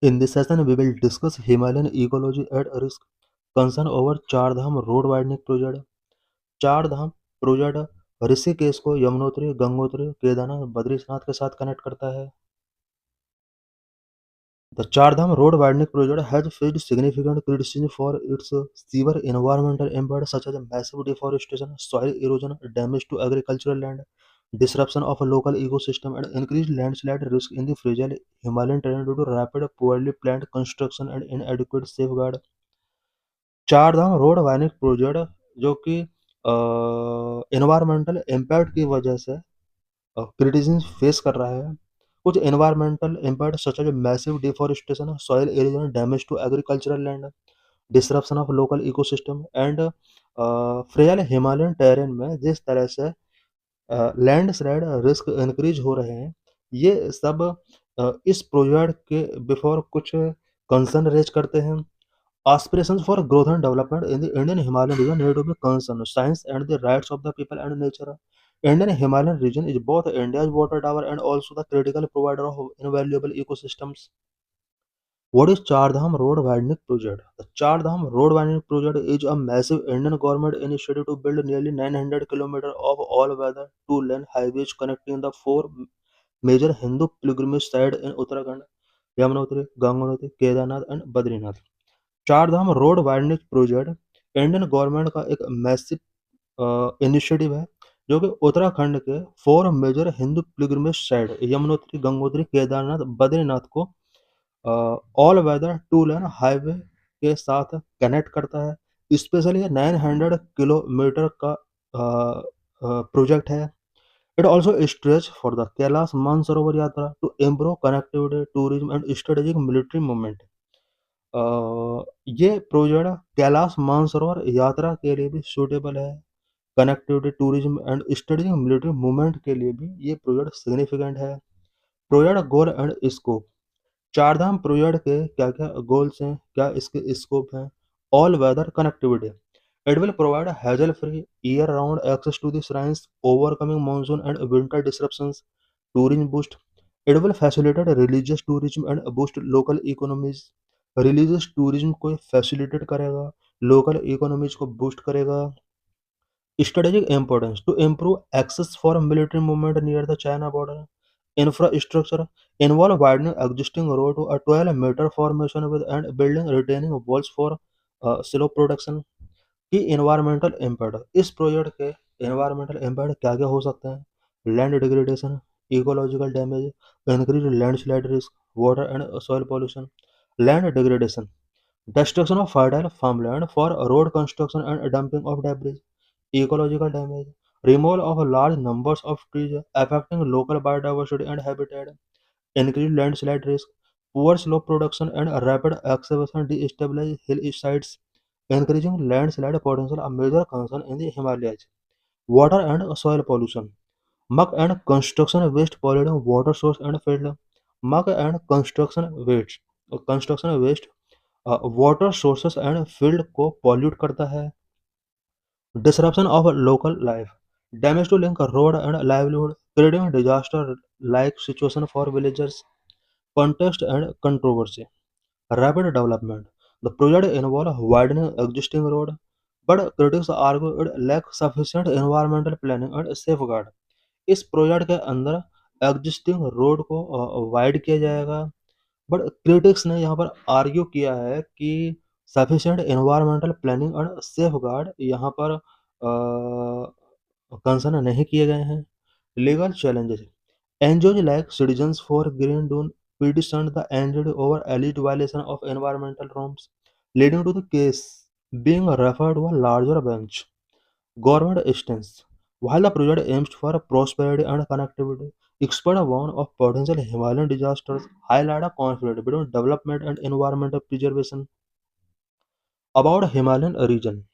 In this session, we will discuss Himalayan ecology at risk, concern over Char Dham road widening project. चार धाम project Rishikesh को यमुनोत्री, गंगोत्री, केदारनाथ, बद्रीनाथ के साथ connect करता है। The Char Dham road widening project has faced significant criticism for its severe environmental impact such as massive deforestation, soil erosion, damage to agricultural land, disruption of a local ecosystem, and increased landslide risk in the fragile Himalayan terrain due to rapid, poorly planned construction and inadequate safeguard. चार Dham road वायनिक project जो कि environmental impact की वजह से criticism face कर रहा है। कुछ environmental impact such as massive deforestation, soil erosion, damage to agricultural land, disruption of local ecosystem and frail Himalayan terrain में जिस तरह से लैंडस्लाइड रिस्क इंक्रीज हो रहे हैं, ये सब इस प्रोजेक्ट के बिफोर कुछ कंसर्न रेज करते हैं। Aspirations for growth and development in the Indian Himalayan region need to be concerned. Science and the rights of the people and nature. Indian Himalayan region is both India's water tower and also the critical provider of invaluable ecosystems. What is Char Dham Road Widening Project? The Char Dham Road Widening Project is a massive Indian government initiative to build nearly 900 kilometers of all-weather two-lane highways connecting the four major Hindu pilgrimage sites in Uttarakhand: Yamunotri, Gangotri, Kedarnath, and Badrinath. Char Dham road widening project Indian government का एक massive initiative है जो कि उत्तराखंड के four major Hindu pilgrimage site Yamunotri, Gangotri, Kedarnath, Badrinath को all weather two lane highway के साथ connect करता है। स्पेशली ये 900 किलोमीटर का प्रोजेक्ट है। It also stretch for the Kailash Mansarovar Yatra to improve connectivity, tourism and strategic military movement. ये प्रोजेक्ट कैलाश मानसरोवर यात्रा के लिए भी सूटेबल है। Connectivity, tourism and studying military movement के लिए भी ये प्रोजेक्ट सिग्निफिकेंट है। Project goal and scope. Chardham project के क्या क्या गोल्स हैं, क्या इसके स्कोप हैं? All weather connectivity. It will provide hassle free year round access to the shrines, overcoming monsoon and winter disruptions. Tourism boost. It will facilitate religious tourism and boost local economies. Religious tourism को facilitate करेगा, local economies को boost करेगा। Strategic importance to improve access for military movement near the China border. Infrastructure involve widening existing road to a 12-meter formation with and building retaining walls for slow production। की environmental impact। इस project के environmental impact क्या क्या हो सकते हैं? Land degradation, ecological damage, increase landslide risk, water and soil pollution. Land degradation, destruction of fertile farmland for road construction and dumping of debris. Ecological damage, removal of large numbers of trees affecting local biodiversity and habitat. Increased landslide risk, poor slope production and rapid excavation destabilize hillsides, increasing landslide potential a major concern in the Himalayas. Water and soil pollution, muck and construction waste polluting water source and field. Muck and construction waste water sources and field को pollute करता है। Disruption of local life, damage to link road and livelihood, creating disaster like situation for villagers. Context and controversy. Rapid development, the project involve widening existing road but critics argue it lack sufficient environmental planning and safeguard. इस project के अंदर existing road को wide किया जाएगा, but critics ने यहाँ पर argue किया है कि सफिशिएंट एनवायरमेंटल प्लानिंग और सेफ गार्ड यहाँ पर कंसर्न नहीं किए गए हैं। Legal challenges, NGOs like citizens for green Doon petitioned the NGO over alleged violation of environmental norms, leading to the case being referred to a larger bench. Government stance. While the project aims for prosperity and connectivity, experts warn of potential Himalayan disasters, highlight a conflict between development and environmental preservation. About Himalayan region.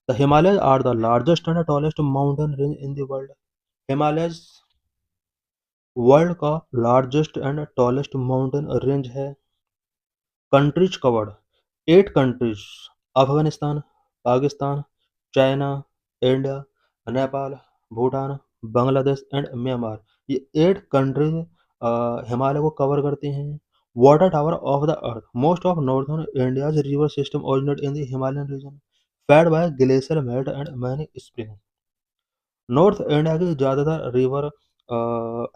The Himalayas are the largest and tallest mountain range in the world. Himalayas world का largest and tallest mountain range है। Countries covered, 8 countries: Afghanistan, Pakistan, China, India, Nepal, Bhutan, Bangladesh and Myanmar. ये 8 countries Himalaya को cover करती हैं। Water tower of the earth. Most of northern India's river system originate in the Himalayan region, fed by glacial melt and many springs. North India की ज़्यादातर river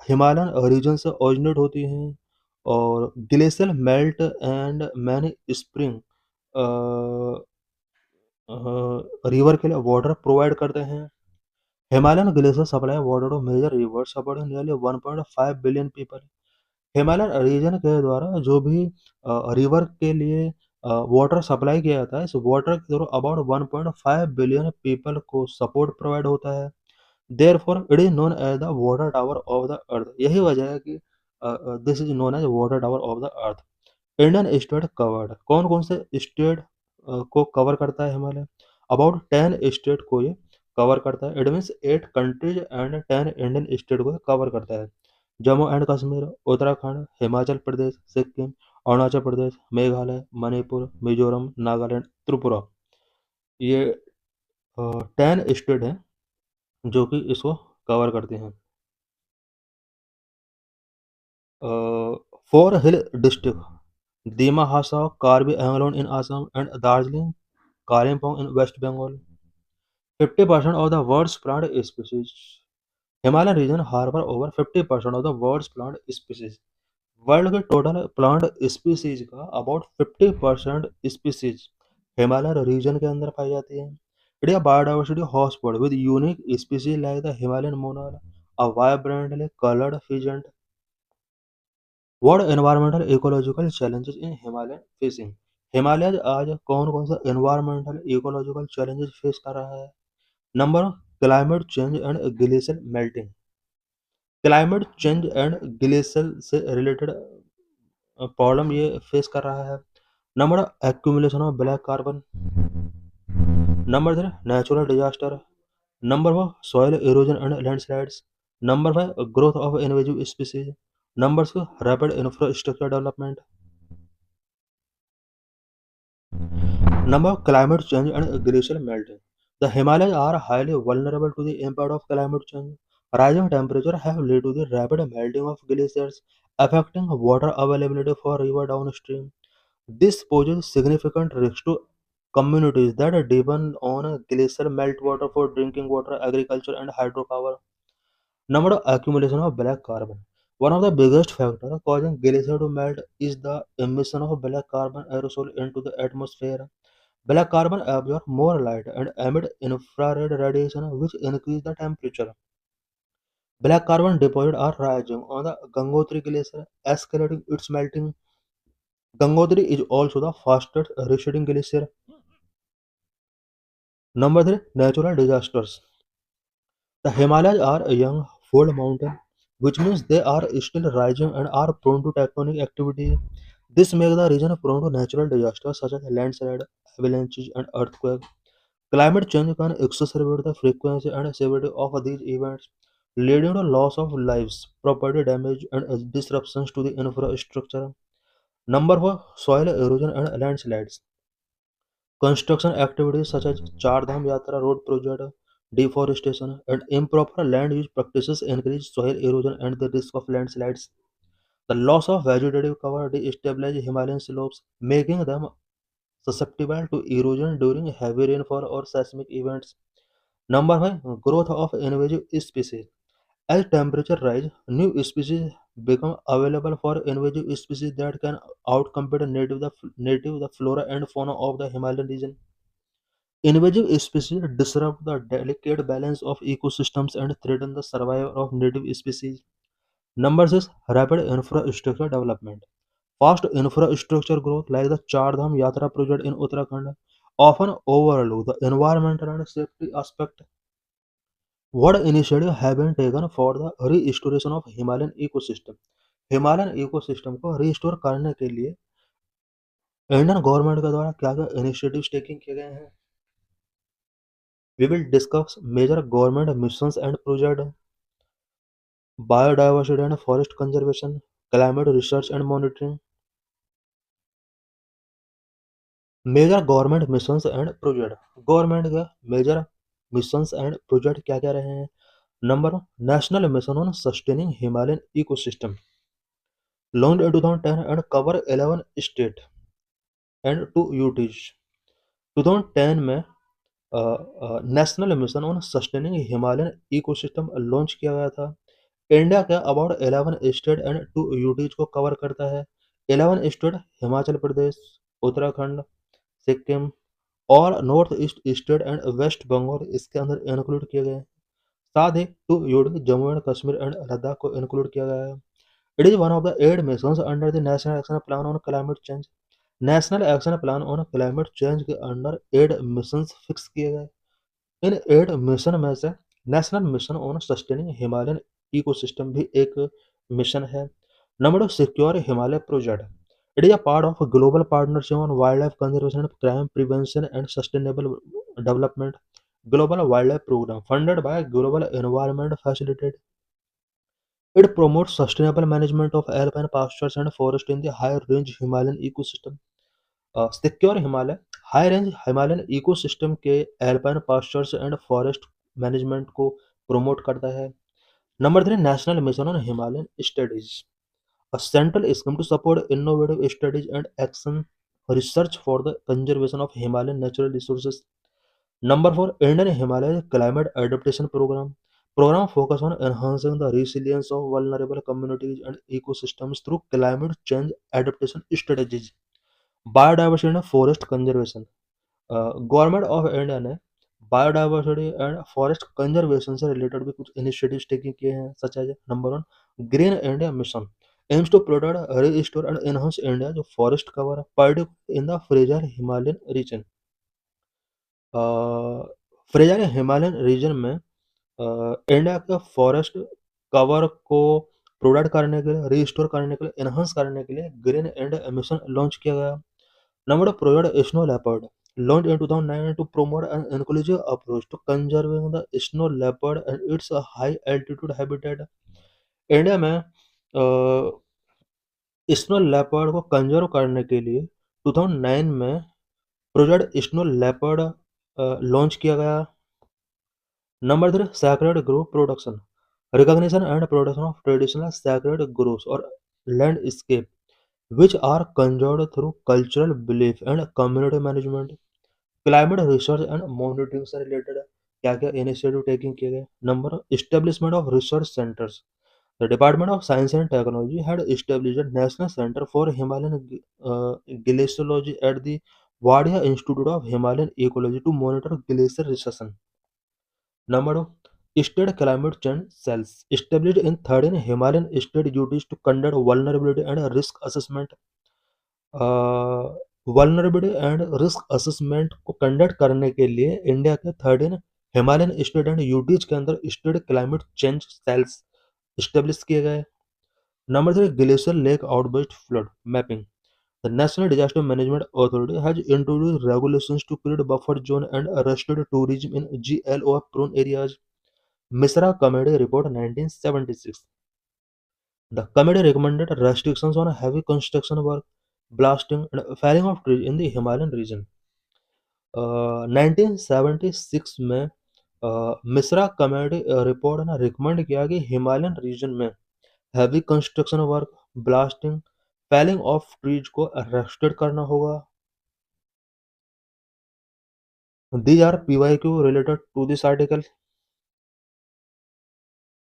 Himalayan region से originate होती हैं और glacial melt and many spring river के लिए water provide करते हैं। Himalayan glacier supply water to major rivers supporting nearly 1.5 billion people. Himalayan region के द्वारा जो भी रिवर के लिए वाटर सप्लाई किया जाता है, इस वाटर के थ्रू अबाउट 1.5 बिलियन पीपल को सपोर्ट प्रोवाइड होता है। Therefore it is known as the water tower of the earth. यही वजह है कि this is known as water tower of the earth. Indian state covered, कौन कौन से स्टेट को कवर करता है हिमालय? अबाउट 10 स्टेट को ये कवर करता है। It means 8 countries and 10 Indian state को कवर करता है। जम्मू एंड कश्मीर, उत्तराखंड, हिमाचल प्रदेश, सिक्किम, अरुणाचल प्रदेश, मेघालय, मणिपुर, मिजोरम, नागालैंड, त्रिपुरा, ये 10 स्टेट हैं जो कि इसको कवर करते हैं। Four hill district, Dima Hasao, Karbi Anglong in Assam and Darjeeling Kalimpong in West Bengal. 50% of the world's plant species. Himalayan region harbor over 50% of the world's plant species. World के टोटल प्लांट स्पीसीज का अबाउट 50% स्पीसीज हिमालयन रीजन के अंदर पाई जाती है। It is biodiversity hotspot with unique species like the Himalayan monal, a vibrantly coloured pheasant. What environmental ecological challenges in Himalayan facing? Himalaya आज कौन कौन सा एनवायरमेंटल इकोलॉजिकल चैलेंजेस फेस कर रहा है? Number, climate change and glacier melting. Climate change and glacier से related problem ये face कर रहा है। Number, accumulation of black carbon. Number 3, natural disaster. Number 4, soil erosion and landslides. Number 5, growth of invasive species. Number 6, rapid infrastructure development. Number, climate change and glacial melting. The Himalayas are highly vulnerable to the impact of climate change. Rising temperatures have led to the rapid melting of glaciers, affecting water availability for river downstream. This poses significant risks to communities that depend on glacier meltwater for drinking water, agriculture, and hydropower. Number, accumulation of black carbon. One of the biggest factors causing glacier to melt is the emission of black carbon aerosol into the atmosphere. Black carbon absorbs more light and emits infrared radiation, which increase the temperature. Black carbon deposits are rising on the Gangotri Glacier, escalating its melting. Gangotri is also the fastest receding glacier. Number 3, natural disasters. The Himalayas are a young, fold mountain, which means they are still rising and are prone to tectonic activity. This makes the region prone to natural disasters such as landslide, avalanches, and earthquakes. Climate change can exacerbate the frequency and severity of these events, leading to loss of lives, property damage, and disruptions to the infrastructure. Number 4, soil erosion and landslides. Construction activities such as Char Dham Yatra road project, deforestation, and improper land use practices increase soil erosion and the risk of landslides. The loss of vegetative cover destabilizes Himalayan slopes, making them susceptible to erosion during heavy rainfall or seismic events. Number 5, growth of invasive species. As temperature rise, new species become available for invasive species that can outcompete native the flora and fauna of the Himalayan region. Invasive species disrupt the delicate balance of ecosystems and threaten the survival of native species. Number 6, rapid infrastructure development. Fast infrastructure growth like the Char Dham Yatra project in Uttarakhand often overlook the environmental and safety aspect. What initiatives have been taken for the restoration of Himalayan ecosystem? Himalayan ecosystem को restore करने के लिए Indian government के द्वारा क्या क्या initiatives taking किए गए हैं? We will discuss major government missions and projects, biodiversity and forest conservation, climate research and monitoring. Major government missions and project, government के मेजर मिशंस एंड प्रोजेक्ट क्या क्या रहे हैं? Number 1, national mission on sustaining Himalayan ecosystem. launched in 2010 and cover 11 states and 2 UTs. 2010 में national mission on sustaining Himalayan ecosystem launch किया गया था। India के अबाउट 11 स्टेट एंड 2 यूटीज को कवर करता है। 11 स्टेट हिमाचल प्रदेश, उत्तराखंड, सिक्किम और north east state and West Bengal इसके अंदर इंक्लूड किए गए हैं। साथ ही 2 UT Jammu and Kashmir and Ladakh को इंक्लूड किया गया है। It is one of the 8 missions under the national action plan on climate change. National action plan on climate change के अंडर 8 मिशंस फिक्स किए गए। इन 8 मिशन में से national mission on sustaining Himalayan ecosystem भी एक मिशन है। Number 2, secure Himalaya project. It is a part of global partnership on wildlife conservation, crime prevention and sustainable development, global wildlife programme funded by global environment facilitate. It promotes sustainable management of alpine pastures and forest in the high range Himalayan ecosystem. Secure Himalaya high range Himalayan ecosystem के alpine pastures and forest management को promote करता है। Number 3, national mission on Himalayan studies, a central scheme to support innovative studies and action research for the conservation of Himalayan natural resources. Number 4, Indian Himalaya Climate Adaptation Program. Program focus on enhancing the resilience of vulnerable communities and ecosystems through climate change adaptation strategies, biodiversity and forest conservation. Government of India ने biodiversity and forest conservation से related भी कुछ initiatives taking किए हैं, such as number 1, green India mission aims to protect, restore and enhance India जो forest cover है particular in the fragile Himalayan region. Fragile Himalayan region में India के forest cover को प्रोटेक्ट करने के लिए, रिस्टोर करने के लिए, एनहांस करने के लिए ग्रीन इंडिया मिशन लॉन्च किया गया। Number of project snow leopard launched in 2009 to promote an inclusive approach to conserving the snow leopard and its high altitude habitat। India में स्नो लेपर्ड को कंजर्व करने के लिए 2009 में प्रोजेक्ट स्नो लेपर्ड लॉन्च किया गया। Number 3, sacred grove production, recognition and production of traditional sacred groves or landscape which are conserved through cultural belief and community management। Climate research and monitoring से related क्या क्या initiative taking किए गए। Number, establishment of research centres. The department of science and technology had established national centre for Himalayan glaciology at the Wadia institute of Himalayan ecology to monitor glacier recession. Number 2, state climate change cells established in 13 Himalayan state duties to conduct vulnerability and risk assessment। Vulnerability and risk assessment को conduct करने के लिए India के 13 Himalayan state and UTs के अंदर state climate change cells establish किए गए। Number 3, glacier lake outburst flood mapping. The National Disaster Management Authority has introduced regulations to create buffer zone and restrict tourism in GLOF prone areas। Misra Committee Report 1976। The committee recommended restrictions on heavy construction work, blasting, and felling of trees in the Himalayan region। 1976 में Mishra committee report ने recommend किया कि Himalayan region में heavy construction work, blasting, felling of trees को restrict करना होगा। These are PYQ related to this article।